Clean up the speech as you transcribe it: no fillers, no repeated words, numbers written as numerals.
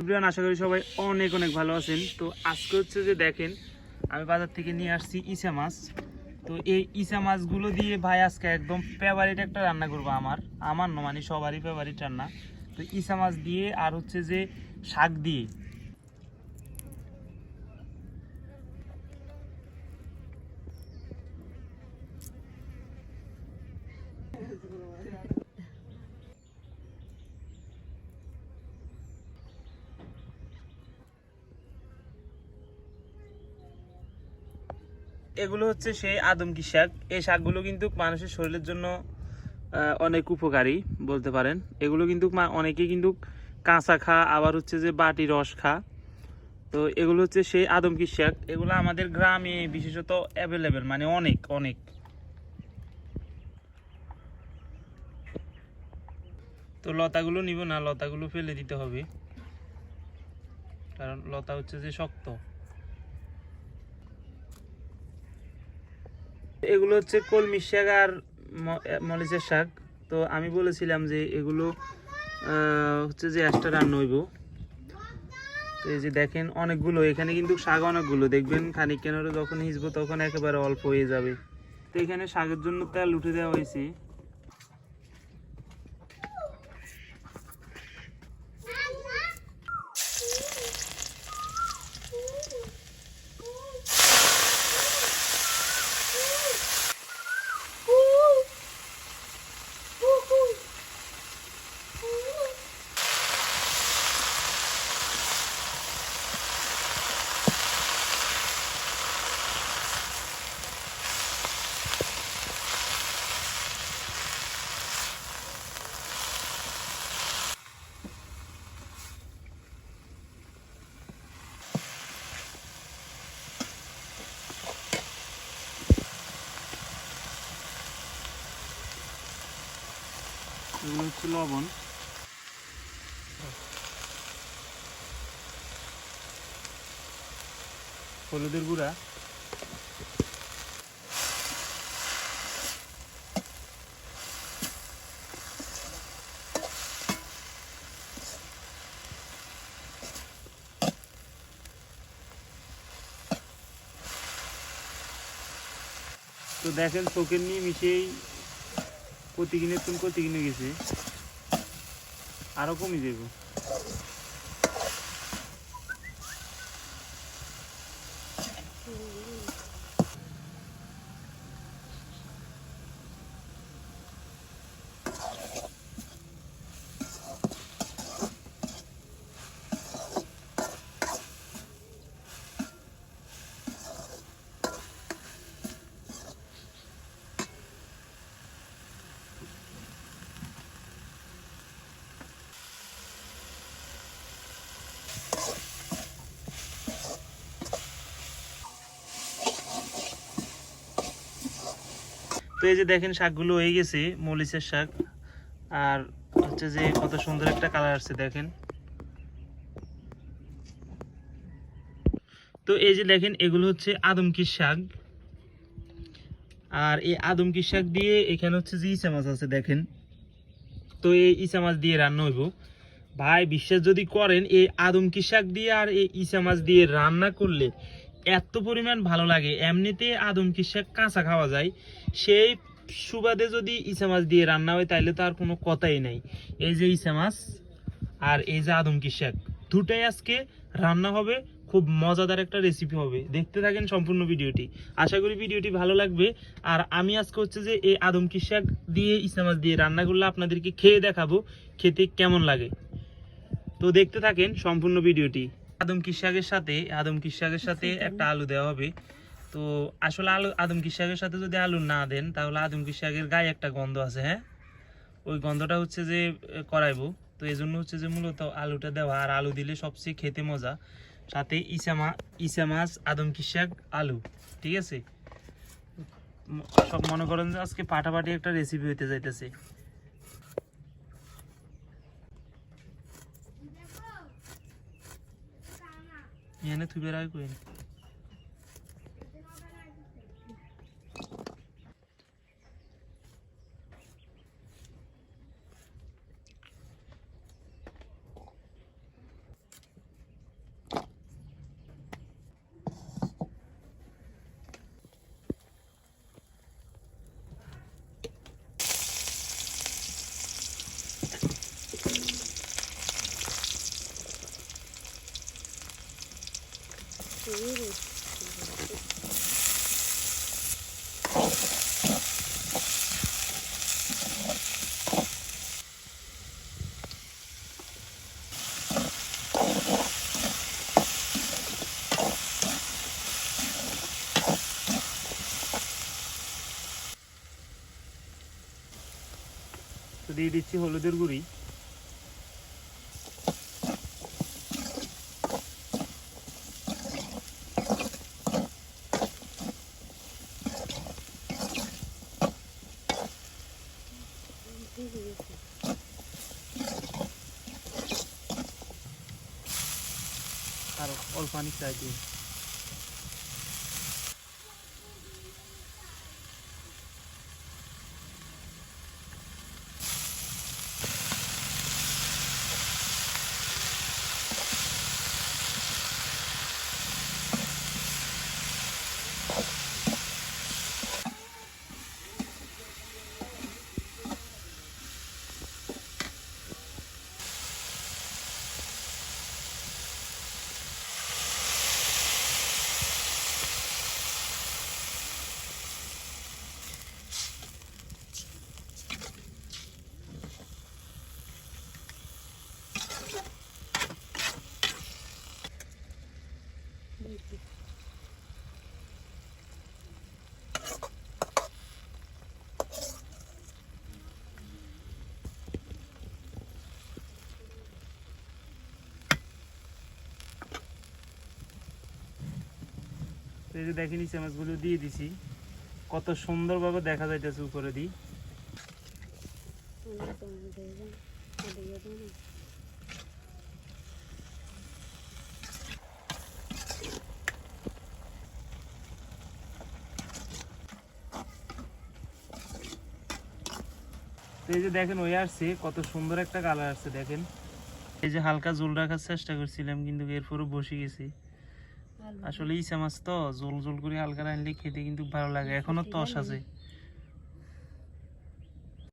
Everyone, আশা করি সবাই অনেক অনেক ভালো আছেন। তো আজকে হচ্ছে যে দেখেন, আমি বাজার থেকে নিয়ে আসছি ইসা মাছ। তো এই ইসা মাছগুলো দিয়ে ভাই আজকে একদম ফেভারিট একটা রান্না করবো। আমার না মানে সবারই ফেভারিট রান্না। তো ইসা মাছ দিয়ে আর হচ্ছে যে শাক দিয়ে। এগুলো হচ্ছে সেই আদমকি শাক। এই শাকগুলো কিন্তু মানুষের শরীরের জন্য অনেক উপকারী বলতে পারেন। এগুলো কিন্তু অনেকেই কিন্তু কাঁচা খা, আবার হচ্ছে যে বাটি রস খা। তো এগুলো হচ্ছে সেই আদমকি শাক। এগুলো আমাদের গ্রামে বিশেষত অ্যাভেলেবেল, মানে অনেক অনেক। তো লতাগুলো নিব না, লতাগুলো ফেলে দিতে হবে, কারণ লতা হচ্ছে যে শক্ত। এগুলো হচ্ছে কলমি শাক আর মরিচের শাক। তো আমি বলেছিলাম যে এগুলো হচ্ছে যে এক্সট্রা রান্না হইব। তো এই যে দেখেন অনেকগুলো, এখানে কিন্তু শাক অনেকগুলো, দেখবেন খানিক কেন যখন হিসবো তখন একেবারে অল্প হয়ে যাবে। তো এখানে শাকের জন্য তেল উঠে দেওয়া হয়েছে। এগুলো হচ্ছে লবণ, হলুদের গুঁড়া, তো দেখেন চোখের নিয়ে মিশিয়েই কতি কিনে গেছে, আরো কমে যাবো। তো এই যে দেখেন শাকগুলো হয়ে গেছে, মরিচের শাক। আর হচ্ছে যে কত সুন্দর একটা কালার আসছে দেখেন। তো এই যে দেখেন এগুলো হচ্ছে আদমকির শাক। আর এই আদমকির শাক দিয়ে এখানে হচ্ছে যে ইচা মাছ আছে দেখেন। তো এই ইচা মাছ দিয়ে রান্না হইব ভাই। বিশ্বাস যদি করেন, এই আদমকি শাক দিয়ে আর এই ইচা মাছ দিয়ে রান্না করলে এত পরিমাণ ভালো লাগে। এমনিতে আদমকি শাক কাঁচা খাওয়া যায়, সেই সুবাদে যদি ইচা মাছ দিয়ে রান্না হয় তাহলে তো আর কোনো কথাই নাই। এই যে ইচা মাছ আর এই যে আদমকি শাক, দুটাই আজকে রান্না হবে। খুব মজাদার একটা রেসিপি হবে, দেখতে থাকেন সম্পূর্ণ ভিডিওটি। আশা করি ভিডিওটি ভালো লাগবে। আর আমি আজকে হচ্ছে যে এই আদমকি শাক দিয়ে ইচা মাছ দিয়ে রান্না করলে আপনাদেরকে খেয়ে দেখাবো খেতে কেমন লাগে। তো দেখতে থাকেন সম্পূর্ণ ভিডিওটি। আদমকি শাকের সাথে একটা আলু দেওয়া হবে। তো আসলে আদমকি শাকের সাথে যদি আলু না দেন তাহলে আদমকি শাকের গায়ে একটা গন্ধ আছে, হ্যাঁ, ওই গন্ধটা হচ্ছে যে করাইবো। তো এই জন্য হচ্ছে যে মূলত আলুটা দেওয়া, আর আলু দিলে সবচেয়ে খেতে মজা। সাথে ইসা মাছ, আদমকি শাক, আলু, ঠিক আছে। সব মনে করেন যে আজকে পাটাপাটি একটা রেসিপি হইতে যাইতেছে। এখানে থুবে রাখ কই। তো দিয়ে দিচ্ছি হলুদের গুঁড়ি, আর অল্প পানি চাই দিই। এই যে দেখেন ইচা মাছগুলো দিয়ে দিছি, কত সুন্দরভাবে দেখা যাইতেছে উপরে দিই। এই যে দেখেন ওই আসছে, কত সুন্দর একটা কালার আসছে দেখেন। এই যে হালকা জোল রাখার চেষ্টা করছিলাম কিন্তু এরপরও বসে গেছি। আসলে ইচা মাছ তো জোল জোল করে হালকা রাখলে খেতে কিন্তু ভালো লাগে, এখনো তস আছে।